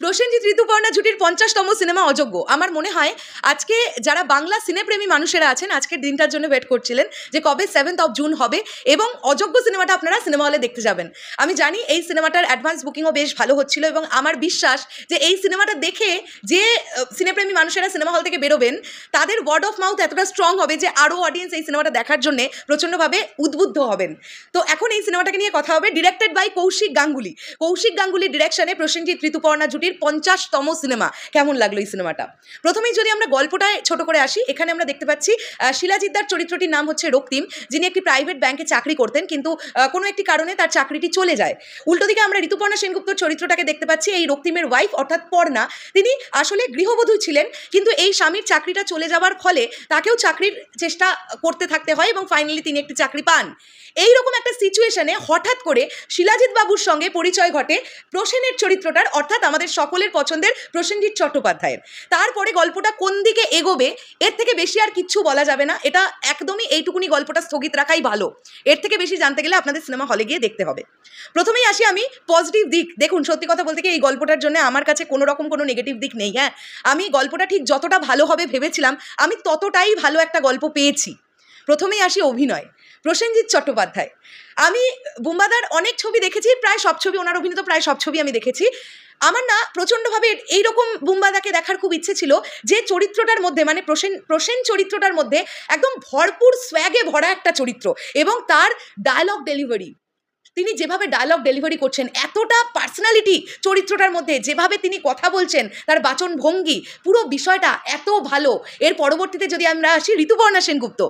প্রসেনজিৎ ঋতুপর্ণা জুটির 50তম সিনেমা অযোগ্য। আমার মনে হয় আজকে যারা বাংলা সিনেপ্রেমী মানুষেরা আছেন আজকের দিনটার জন্য ওয়েট করছিলেন যে কবে 7th of June হবে এবং অযোগ্য সিনেমাটা আপনারা সিনেমা হলে দেখতে যাবেন। আমি জানি এই সিনেমাটার অ্যাডভান্স বুকিংও বেশ ভালো হচ্ছিল এবং আমার বিশ্বাস যে এই সিনেমাটা দেখে যে সিনেপ্রেমী মানুষেরা সিনেমা হল থেকে বেরোবেন তাদের ওয়ার্ড অফ মাউথ এতটা স্ট্রং হবে যে আরও অডিয়েন্স এই সিনেমাটা দেখার জন্য প্রচণ্ডভাবে উদ্বুদ্ধ হবেন। তো এখন এই সিনেমাটাকে নিয়ে কথা হবে। Directed by Kaushik Ganguly. কৌশিক গাঙ্গুলির ডিরেকশনে প্রসেনজিৎ ঋতুপর্ণা জুটির 50তম সিনেমা। কেমন লাগলো এই সিনেমাটা? প্রথমেই যদি আমরা গল্পটায় ছোট করে আসি, এখানে আমরা দেখতে পাচ্ছি শিলাজিদ্দার চরিত্রটির নাম হচ্ছে রক্তিম, যিনি একটি প্রাইভেট ব্যাংকে চাকরি করতেন, কিন্তু কোনো একটি কারণে তার চাকরিটি চলে যায়। উল্টো দিকে আমরা ঋতুপর্ণা সেনগুপ্তর চরিত্রটাকে দেখতে পাচ্ছি। এই রক্তিমের ওয়াইফ অর্থাৎ পর্ণা, তিনি আসলে গৃহবধূ ছিলেন, কিন্তু এই স্বামীর চাকরিটা চলে যাওয়ার ফলে তাকেও চাকরির চেষ্টা করতে থাকতে হয় এবং ফাইনালি তিনি একটি চাকরি পান। এইরকম একটা সিচুয়েশনে হঠাৎ করে শিলাজিৎ বাবুর সঙ্গে পরিচয় ঘটে প্রসেনের চরিত্রটার, অর্থাৎ আমাদের সকলের পছন্দের প্রসেনজিৎ চট্টোপাধ্যায়ের। তারপরে গল্পটা কোন দিকে এগোবে এর থেকে বেশি আর কিচ্ছু বলা যাবে না। এটা একদমই এইটুকুনি গল্পটা স্থগিত রাখাই ভালো। এর থেকে বেশি জানতে গেলে আপনাদের সিনেমা হলে গিয়ে দেখতে হবে। প্রথমেই আসি আমি পজিটিভ দিক। দেখুন, সত্যি কথা বলতে কি এই গল্পটার জন্য আমার কাছে কোনো রকম কোনো নেগেটিভ দিক নেই। হ্যাঁ, আমি গল্পটা ঠিক যতটা ভালো হবে ভেবেছিলাম আমি ততটাই ভালো একটা গল্প পেয়েছি। প্রথমেই আসি অভিনয়। প্রসেনজিৎ চট্টোপাধ্যায়, আমি বুম্বাদার অনেক ছবি দেখেছি, প্রায় সব ছবি, ওনার অভিনীত প্রায় সব ছবি আমি দেখেছি। আমার না প্রচণ্ডভাবে এইরকম বুম্বাদাকে দেখার খুব ইচ্ছে ছিল যে চরিত্রটার মধ্যে, মানে প্রসেন চরিত্রটার মধ্যে একদম ভরপুর সোয়াগে ভরা একটা চরিত্র এবং তার ডায়লগ ডেলিভারি, তিনি যেভাবে ডায়লগ ডেলিভারি করছেন, এতটা পার্সোনালিটি চরিত্রটার মধ্যে, যেভাবে তিনি কথা বলছেন, তার বাচন ভঙ্গি, পুরো বিষয়টা এত ভালো। এর পরবর্তীতে যদি আমরা আসি ঋতুপর্ণা সেনগুপ্ত,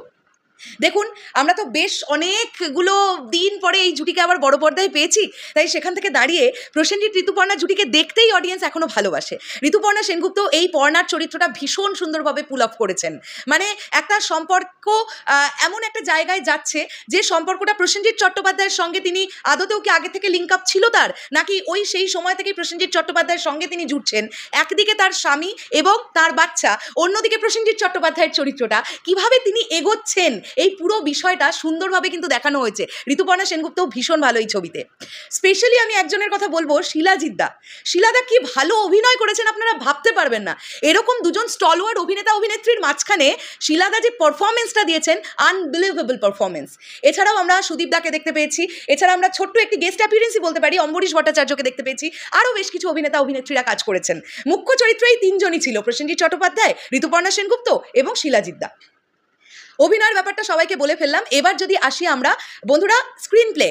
দেখুন আমরা তো বেশ অনেকগুলো দিন পরে এই জুটিকে আবার বড় পর্দায় পেয়েছি, তাই সেখান থেকে দাঁড়িয়ে প্রসেনজিৎ ঋতুপর্ণা জুটিকে দেখতেই অডিয়েন্স এখনও ভালোবাসে। ঋতুপর্ণা সেনগুপ্ত এই পর্ণার চরিত্রটা ভীষণ সুন্দরভাবে পুল আপ করেছেন। মানে একটা সম্পর্ক এমন একটা জায়গায় যাচ্ছে যে সম্পর্কটা প্রসেনজিৎ চট্টোপাধ্যায়ের সঙ্গে তিনি আদতেও কি আগে থেকে লিঙ্ক আপ ছিল তার, নাকি ওই সেই সময় থেকেই প্রসেনজিৎ চট্টোপাধ্যায়ের সঙ্গে তিনি জুটছেন। একদিকে তার স্বামী এবং তার বাচ্চা, অন্যদিকে প্রসেনজিৎ চট্টোপাধ্যায়ের চরিত্রটা কিভাবে তিনি এগোচ্ছেন, এই পুরো বিষয়টা সুন্দরভাবে কিন্তু দেখানো হয়েছে। ঋতুপর্ণা সেনগুপ্তও ভীষণ ভালো এই ছবিতে। স্পেশালি আমি একজনের কথা বলবো, শিলাজিদ্দা। শিলাদা কি ভালো অভিনয় করেছেন আপনারা ভাবতে পারবেন না। এরকম দুজন স্টলওয়ার্ড অভিনেতা অভিনেত্রীর মাঝখানে শিলাদা যে পারফরমেন্সটা দিয়েছেন, আনবিলিভেবল পারফরমেন্স। এছাড়াও আমরা সুদীপদাকে দেখতে পেয়েছি, এছাড়া আমরা ছোট্ট একটি গেস্ট অ্যাপিয়ারেন্সই বলতে পারি, অম্বরীশ ভট্টাচার্যকে দেখতে পেয়েছি, আরও বেশ কিছু অভিনেতা অভিনেত্রীরা কাজ করেছেন। মুখ্য চরিত্র এই তিনজনই ছিল, প্রসেনজিৎ চট্টোপাধ্যায়, ঋতুপর্ণা সেনগুপ্ত এবং শিলাজিদ্দা। অভিনয়ের ব্যাপারটা সবাইকে বলে ফেললাম। এবার যদি আসি আমরা বন্ধুরা, স্ক্রিন প্লে,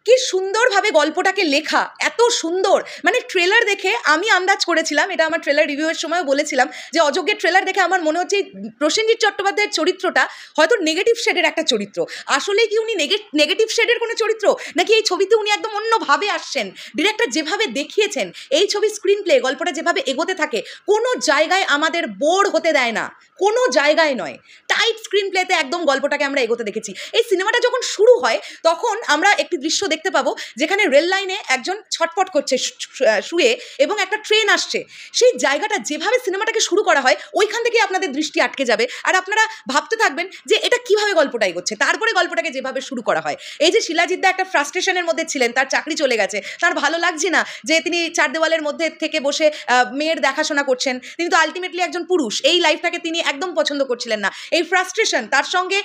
কি সুন্দরভাবে গল্পটাকে লেখা, এত সুন্দর। মানে ট্রেলার দেখে আমি আন্দাজ করেছিলাম, এটা আমার ট্রেলার রিভিউয়ের সময়ও বলেছিলাম, যে অযোগ্যের ট্রেলার দেখে আমার মনে হচ্ছে প্রসেনজিৎ চট্টোপাধ্যায়ের চরিত্রটা হয়তো নেগেটিভ শেডের একটা চরিত্র। আসলে কি উনি নেগেটিভ শেডের কোনো চরিত্র, নাকি এই ছবিতে উনি একদম অন্যভাবে আসছেন? ডিরেক্টর যেভাবে দেখিয়েছেন এই ছবির স্ক্রিন প্লে, গল্পটা যেভাবে এগোতে থাকে, কোনো জায়গায় আমাদের বোর হতে দেয় না, কোনো জায়গায় নয়। টাইট স্ক্রিন প্লেতে একদম গল্পটাকে আমরা এগোতে দেখেছি। এই সিনেমাটা যখন শুরু হয় তখন আমরা একটি দৃশ্য দেখতে পাবো যেখানে রেল লাইনে একজন ছটফট করছে শুয়ে এবং একটা ট্রেন আসছে। সেই জায়গাটা যেভাবে সিনেমাটাকে শুরু করা হয়, ওইখান থেকে আপনাদের দৃষ্টি আটকে যাবে আর আপনারা ভাবতে থাকবেন যে এটা কিভাবে গল্পটা এগোচ্ছে। তারপরে গল্পটাকে যেভাবে শুরু করা হয়, এই যে শিলাজিদ্দা একটা ফ্রাস্ট্রেশনের মধ্যে ছিলেন, তার চাকরি চলে গেছে, তার ভালো লাগছে না যে তিনি চার দেওয়ালের মধ্যে থেকে বসে মেয়ের দেখাশোনা করছেন, তিনি তো আলটিমেটলি একজন পুরুষ, এই লাইফটাকে তিনি একদম পছন্দ করছিলেন না। এই ফ্রাস্ট্রেশন, তার সঙ্গে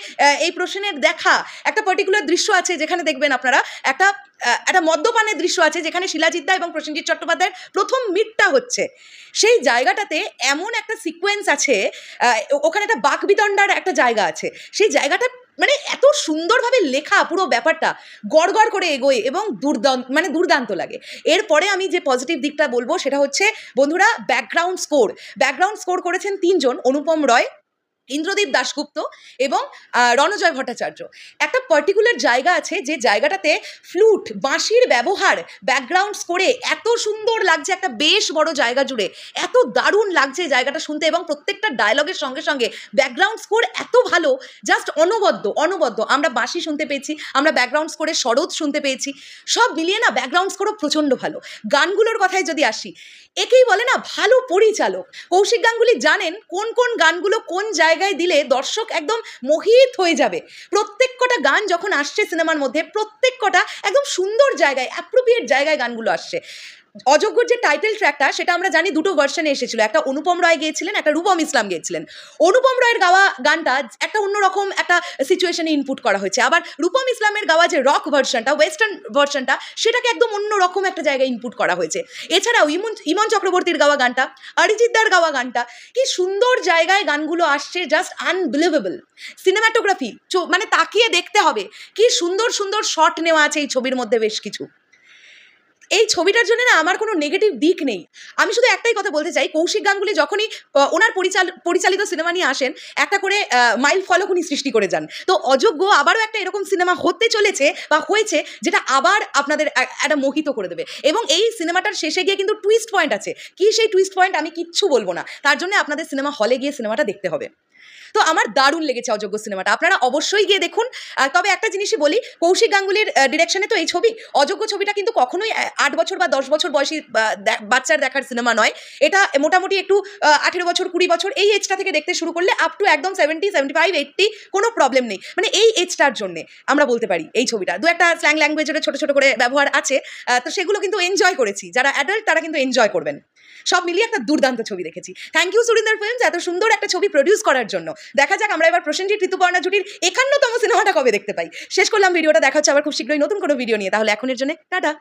এই প্রসেনের দেখা, একটা পার্টিকুলার দৃশ্য আছে যেখানে দেখবেন আপনারা একটা মদ্যপানের দৃশ্য আছে যেখানে শিলাজিদ্দা এবং প্রসেনজিৎ চট্টোপাধ্যায়ের প্রথম মিটটা হচ্ছে। সেই জায়গাটাতে এমন একটা সিকোয়েন্স আছে, ওখানে একটা বাকবিতণ্ডার একটা জায়গা আছে, সেই জায়গাটা মানে এত সুন্দরভাবে লেখা, পুরো ব্যাপারটা গড় গড় করে এগোয় এবং দুর্দান্ত লাগে। এরপরে আমি যে পজিটিভ দিকটা বলবো সেটা হচ্ছে বন্ধুরা ব্যাকগ্রাউন্ড স্কোর করেছেন তিনজন, অনুপম রয়, ইন্দ্রদীপ দাশগুপ্ত এবং রণজয় ভট্টাচার্য। একটা পার্টিকুলার জায়গা আছে যে জায়গাটাতে ফ্লুট, বাঁশির ব্যবহার ব্যাকগ্রাউন্ড স্কোরে এত সুন্দর লাগছে, একটা বেশ বড় জায়গা জুড়ে এত দারুণ লাগছে জায়গাটা শুনতে, এবং প্রত্যেকটা ডায়লগের সঙ্গে সঙ্গে ব্যাকগ্রাউন্ড স্কোর এত ভালো, জাস্ট অনবদ্য। আমরা বাঁশি শুনতে পেয়েছি, আমরা ব্যাকগ্রাউন্ড স্কোরে শরৎ শুনতে পেয়েছি, সব মিলিয়ে না ব্যাকগ্রাউন্ড স্কোরও প্রচণ্ড ভালো। গানগুলোর কথায় যদি আসি, একেই বলে না ভালো পরিচালক। কৌশিক গাঙ্গুলি জানেন কোন কোন গানগুলো কোন জায়গায় দিলে দর্শক একদম মোহিত হয়ে যাবে। প্রত্যেক কটা গান যখন আসছে সিনেমার মধ্যে, প্রত্যেক কটা একদম সুন্দর জায়গায়, অ্যাপ্রোপ্রিয়েট জায়গায় গানগুলো আসছে। অযোগ্যর যে টাইটেল ট্র্যাকটা সেটা আমরা জানি দুটো ভার্সনে এসেছিল, একটা অনুপম রায় গেয়েছিলেন, একটা রূপম ইসলাম গেয়েছিলেন। অনুপম রায়ের গাওয়া গানটা একটা অন্যরকম একটা সিচুয়েশনে ইনপুট করা হয়েছে, আবার রূপম ইসলামের গাওয়া যে রক ভার্সনটা, ওয়েস্টার্ন ভার্সনটা, সেটাকে একদম অন্যরকম একটা জায়গায় ইনপুট করা হয়েছে। এছাড়াও ইমন চক্রবর্তীর গাওয়া গানটা, অরিজিৎ দার গাওয়া গানটা, কি সুন্দর জায়গায় গানগুলো আসছে, জাস্ট আনবিলিভেবল। সিনেমাটোগ্রাফি মানে তাকিয়ে দেখতে হবে, কি সুন্দর সুন্দর শট নেওয়া আছে এই ছবির মধ্যে বেশ কিছু। এই ছবিটার জন্য না আমার কোনো নেগেটিভ দিক নেই। আমি শুধু একটাই কথা বলতে চাই, কৌশিক গাঙ্গুলি যখনই ওনার পরিচালিত সিনেমা নিয়ে আসেন, একটা করে মাইল ফলক উনি সৃষ্টি করে যান। তো অযোগ্য আবারও একটা এরকম সিনেমা হতে চলেছে বা হয়েছে, যেটা আবার আপনাদের একটা মোহিত করে দেবে। এবং এই সিনেমাটার শেষে গিয়ে কিন্তু টুইস্ট পয়েন্ট আছে। কি সেই টুইস্ট পয়েন্ট আমি কিচ্ছু বলবো না, তার জন্য আপনাদের সিনেমা হলে গিয়ে সিনেমাটা দেখতে হবে। তো আমার দারুণ লেগেছে অযোগ্য সিনেমাটা, আপনারা অবশ্যই গিয়ে দেখুন। তবে একটা জিনিসই বলি, কৌশিক গাঙ্গুলির ডিরেকশনে তো এই ছবি, অযোগ্য ছবিটা কিন্তু কখনোই 8 বছর বা 10 বছর বয়সী বাচ্চার দেখার সিনেমা নয়। এটা মোটামুটি একটু 18 বছর 20 বছর এই এজটা থেকে দেখতে শুরু করলে আপ টু একদম 70, 75, 80 কোনো প্রবলেম নেই। মানে এই এজটার জন্যে আমরা বলতে পারি এই ছবিটা দু একটা স্ল্যাং ল্যাঙ্গুয়েজের ছোট ছোট করে ব্যবহার আছে, তো সেগুলো কিন্তু এনজয় করেছি। যারা অ্যাডাল্ট তারা কিন্তু এনজয় করবেন। সব মিলিয়ে একটা দুর্দান্ত ছবি দেখেছি। থ্যাংক ইউ সুরিন্দর ফিল্মস এত সুন্দর একটা ছবি প্রডিউস করার জন্য। দেখা যাক আমরা এবার প্রসেনজিৎ ঋতুপর্ণা জুটির 51তম সিনেমাটা কবে দেখতে পাই। শেষ করলাম ভিডিওটা, দেখা হচ্ছে আবার খুব শীঘ্রই নতুন কোনো ভিডিও নিয়ে। তাহলে এখনের জন্য টাটা।